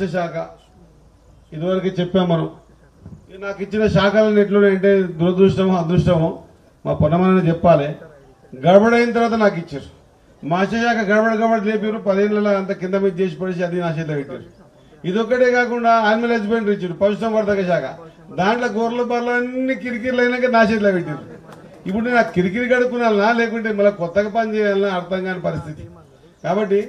శాఖ ఇదివరకు చెప్పాం మనం. నాకు ఇచ్చిన శాఖలను ఎట్లున్నాయంటే దురదృష్టమో అదృష్టమో మా పొన్నమని చెప్పాలి. గడబడైన తర్వాత నాకు ఇచ్చారు. మత్స్యశాఖ గడబడ లేపారు. 10 ఏళ్ళ అంత కింద మీద చేసి పడేసి అది నా చేతిలో పెట్టారు. ఇదొక్కటే కాకుండా యానిమల్ హస్బెండరీ ఇచ్చారు, పశుసంవర్ధక శాఖ. దాంట్లో గొర్రెల బర్రెలు అన్ని కిరికిర్లు అయినాక నా చేతిలో పెట్టారు. ఇప్పుడు నేను ఆ కిరికిరి కడుక్కున్నా లేకుంటే మళ్ళీ కొత్తగా పని చేయాలన్నా అర్థం కాని పరిస్థితి. కాబట్టి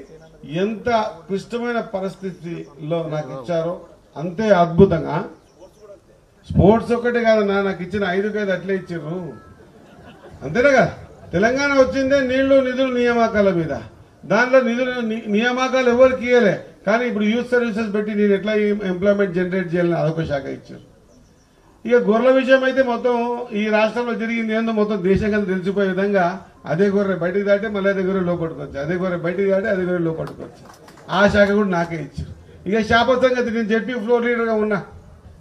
ఎంత క్లిష్టమైన పరిస్థితిలో నాకు ఇచ్చారో అంతే అద్భుతంగా. స్పోర్ట్స్ ఒక్కటే కాదన్నా, నాకు ఇచ్చిన 5 అట్లే ఇచ్చారు. అంతేనా కదా. తెలంగాణ వచ్చిందే నీళ్లు నిధులు నియామకాల మీద. దాంట్లో నిధులు నియామకాలు ఎవరికి ఇయ్యలే. కానీ ఇప్పుడు యూత్ సర్వీసెస్ పెట్టి నేను ఎట్లా ఎంప్లాయ్మెంట్ జనరేట్ చేయాలని అదొక శాఖ ఇచ్చారు. ఇక గొర్రెల విషయం అయితే మొత్తం ఈ రాష్ట్రంలో జరిగింది ఏందో మొత్తం దేశంగా తెలిసిపోయే విధంగా అదే గొర్రె బయటికి దాటే మళ్ళీ అదే గొర్రె లోపట్టుకోవచ్చు, అదే గొర్రె బయటికి దాటే అదే గొర్రె లోపట్టుకోవచ్చు. ఆ శాఖ కూడా నాకే ఇచ్చారు. ఇక శాప సంగతి నేను చెప్పి ఫ్లోర్ లీడర్గా ఉన్నా.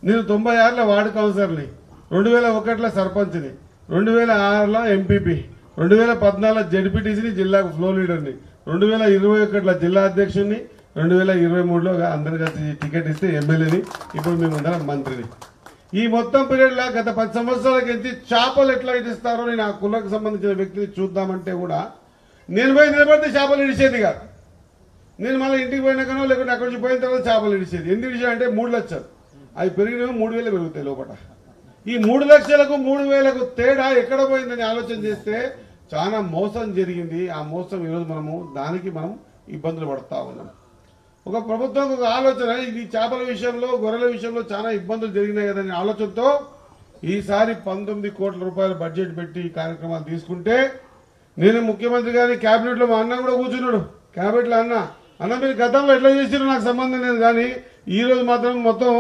నేను 96లో వార్డు కౌన్సిలర్ని, 2001లో సర్పంచ్ని, 2006లో ఎంపీపీ, 2014లో జడ్పీటీసీని, జిల్లాకు ఫ్లోర్ లీడర్ని, 2021లో జిల్లా అధ్యక్షుడిని, 2023లో అందరు కలిసి టికెట్ ఇస్తే ఎమ్మెల్యేని, ఇప్పుడు మేమందరం మంత్రిని. ఈ మొత్తం పీరియడ్లో గత 10 సంవత్సరాలకి ఎంచి చేపలు ఎట్లా ఇస్తారో నేను ఆ కులకు సంబంధించిన వ్యక్తిని చూద్దామంటే కూడా నేను పోయి నిలబడితే చేపలు ఇడిచేది కాదు. నేను మళ్ళీ ఇంటికి పోయినాకనో లేకుంటే అక్కడి నుంచి పోయిన తర్వాత చేపలు ఇడిచేది. ఎందుకు ఇడిచా అంటే 3 లక్షలు, అవి పెరిగినవి 3000 పెరుగుతాయి లోపల. ఈ 3 లక్షలకు 3000కు తేడా ఎక్కడ పోయిందని ఆలోచన చేస్తే చాలా మోసం జరిగింది. ఆ మోసం ఈరోజు దానికి మనం ఇబ్బందులు పడతా ఉన్నాం. ఒక ప్రభుత్వం ఒక ఆలోచన, ఇది చేపల విషయంలో గొర్రెల విషయంలో చాలా ఇబ్బందులు జరిగినాయి కదనే ఆలోచనతో ఈసారి 19 కోట్ల రూపాయల బడ్జెట్ పెట్టి ఈ కార్యక్రమాలు తీసుకుంటే, నేను ముఖ్యమంత్రి గారి క్యాబినెట్లో మా అన్న కూడా కూర్చున్నాడు. క్యాబినెట్లో అన్న మీరు గతంలో ఎట్లా చేసినా నాకు సంబంధం లేదు, కానీ ఈరోజు మాత్రం మొత్తం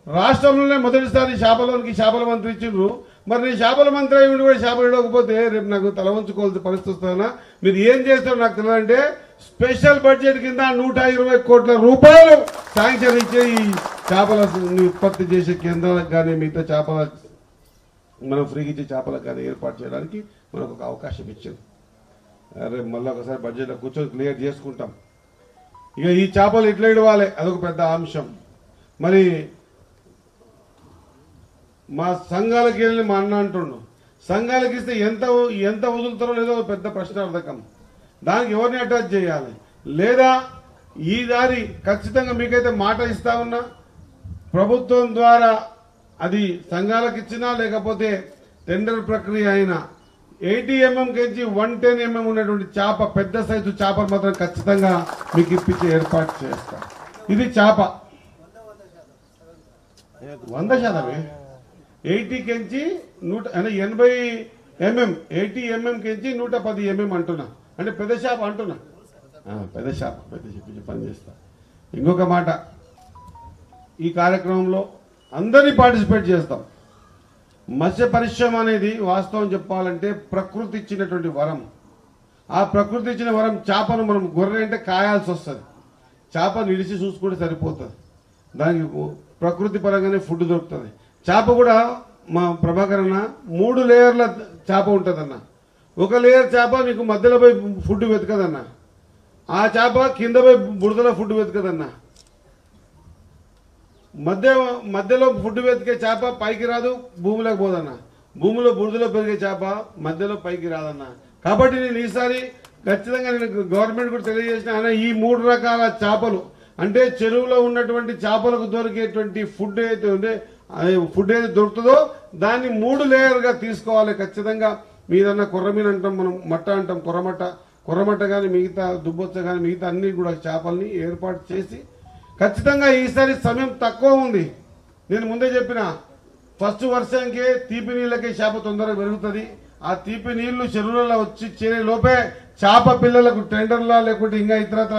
రాష్ట్రంలోనే మొదటిసారి చేపల మంత్రి ఇచ్చిండ్రు. మరి నేను చేపల మంత్రి అయి ఉండి కూడా చేపలు ఇవ్వకపోతే రేపు నాకు తల వంచుకోవాల్సిన పరిస్థితి వస్తుందన్నా. మీరు ఏం చేస్తారో నాకు తెలియదంటే స్పెషల్ బడ్జెట్ కింద 120 కోట్ల రూపాయలు శాంక్షన్ ఇచ్చే ఈ చేపల ఉత్పత్తి చేసే కేంద్రాలకు కానీ మిగతా చేపల మనం ఫ్రీగా ఇచ్చే చేపలకు కానీ ఏర్పాటు చేయడానికి మనకు ఒక అవకాశం ఇచ్చింది. రేపు మళ్ళీ ఒకసారి బడ్జెట్లో కూర్చొని క్లియర్ చేసుకుంటాం. ఇక ఈ చేపలు ఎట్లా ఇవ్వాలి అదొక పెద్ద అంశం. మరి మా సంఘాలకి వెళ్ళి మా అన్న అంటుండు, సంఘాలకి ఇస్తే ఎంత వదులుతారో లేదో పెద్ద ప్రశ్నార్థకం. దానికి ఎవరిని అటాచ్ చేయాలి లేదా ఈ దారి ఖచ్చితంగా మీకైతే మాట ఇస్తా ఉన్నా, ప్రభుత్వం ద్వారా అది సంఘాలకు ఇచ్చినా లేకపోతే టెండర్ ప్రక్రియ అయినా 80 mm నుంచి 110 mm ఉన్నటువంటి చేప, పెద్ద సైజు చేపలు మాత్రం ఖచ్చితంగా మీకు ఇప్పించే ఏర్పాటు చేస్తా. ఇది చేప 100%. 80 నుంచి 80 mm, 80 mm నుంచి 110 mm అంటున్నా. అంటే పెద్ద చేప అంటున్నా, పెద్ద చేప పని చేస్తా. ఇంకొక మాట, ఈ కార్యక్రమంలో అందరినీ పార్టిసిపేట్ చేస్తాం. మత్స్య పరిశ్రమ అనేది వాస్తవం చెప్పాలంటే ప్రకృతి ఇచ్చినటువంటి వరం. ఆ ప్రకృతి ఇచ్చిన వరం చేపను మనం గొర్రె అంటే కాయాల్సి వస్తుంది, చేపను ఇడిచి చూసుకుంటే సరిపోతుంది. దానికి ప్రకృతి పరంగానే ఫుడ్ దొరుకుతుంది. చేప కూడా మా ప్రభాకర్ అన్న 3 లేయర్ల చేప ఉంటుందన్న. ఒక లేయర్ చేప నీకు మధ్యలో పోయి ఫుడ్ వెతకదన్న, ఆ చేప కింద పోయి బురదలో ఫుడ్ వెతకదన్న. మధ్యలో ఫుడ్ వెతికే చేప పైకి రాదు, భూమిలోకి పోదన్న. భూమిలో బురదలో పెరిగే చేప మధ్యలో పైకి రాదన్న. కాబట్టి నేను ఈసారి ఖచ్చితంగా నేను గవర్నమెంట్ కూడా తెలియజేసిన, ఈ 3 రకాల చేపలు అంటే చెరువులో ఉన్నటువంటి చేపలకు దొరికేటువంటి ఫుడ్ అయితే ఉంటే ఫుడ్ ఏది దొరుకుతుందో దాన్ని 3 లేయర్గా తీసుకోవాలి ఖచ్చితంగా. మీదన్నా కొర్రమీన అంటాం, మనం మట్ట అంటాం, కొర్రమట్ట కానీ మిగతా దుబ్బొచ్చ కానీ మిగతా అన్ని కూడా చేపల్ని ఏర్పాటు చేసి ఖచ్చితంగా ఈసారి సమయం తక్కువ ఉంది. నేను ముందే చెప్పిన, ఫస్ట్ వర్షంకే తీపి నీళ్ళకే చేప తొందరగా పెరుగుతుంది. ఆ తీపి నీళ్లు చెరువులలో వచ్చి చేరే లోపే చేప పిల్లలకు టెండర్లా లేకుంటే ఇంకా ఇతరత్ర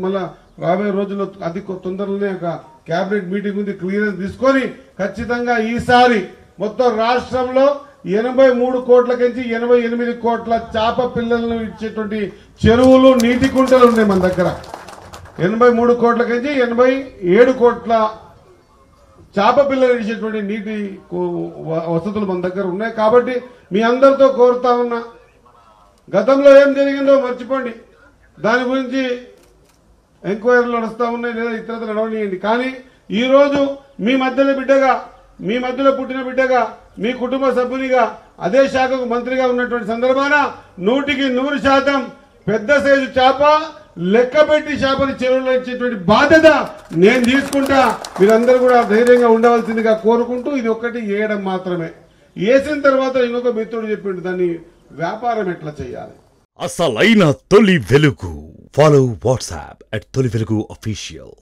మళ్ళీ రాబోయే రోజుల్లో అతి తొందరలోనే ఒక క్యాబినెట్ మీటింగ్ ఉంది, క్లియరెన్స్ తీసుకొని ఖచ్చితంగా ఈసారి మొత్తం రాష్ట్రంలో 83 కోట్లకించి 88 కోట్ల చేప పిల్లలను ఇచ్చేటువంటి చెరువులు, నీటి కుంటలు ఉన్నాయి మన దగ్గర. 83 కోట్లకించి 87 కోట్ల చేప పిల్లలు ఇచ్చేటువంటి నీటి వసతులు మన దగ్గర ఉన్నాయి. కాబట్టి మీ అందరితో కోరుతా ఉన్నా, గతంలో ఏం జరిగిందో మర్చిపోండి, దాని గురించి ఎంక్వైరీలు నడుస్తూ ఉన్నాయి, లేదా ఇతరత్ర నడవనియండి. కానీ ఈరోజు మీ మధ్యలో బిడ్డగా, మీ మధ్యలో పుట్టిన బిడ్డగా, మీ కుటుంబ సభ్యునిగా, అదే శాఖకు మంత్రిగా ఉన్నటువంటి సందర్భాన 100% పెద్ద సైజు చేప లెక్కపెట్టి చేపని చెరువులో ఇచ్చేటువంటి బాధ్యత నేను తీసుకుంటా. మీరందరూ కూడా ధైర్యంగా ఉండవలసిందిగా కోరుకుంటూ, ఇది ఒక్కటి వేయడం మాత్రమే. వేసిన తర్వాత ఇంకొక మిత్రుడు చెప్పిండు దాన్ని వ్యాపారం ఎట్లా చేయాలి. అసలైన తొలి వెలుగు. ఫాలో వాట్సాప్ @తొలి వెలుగు official.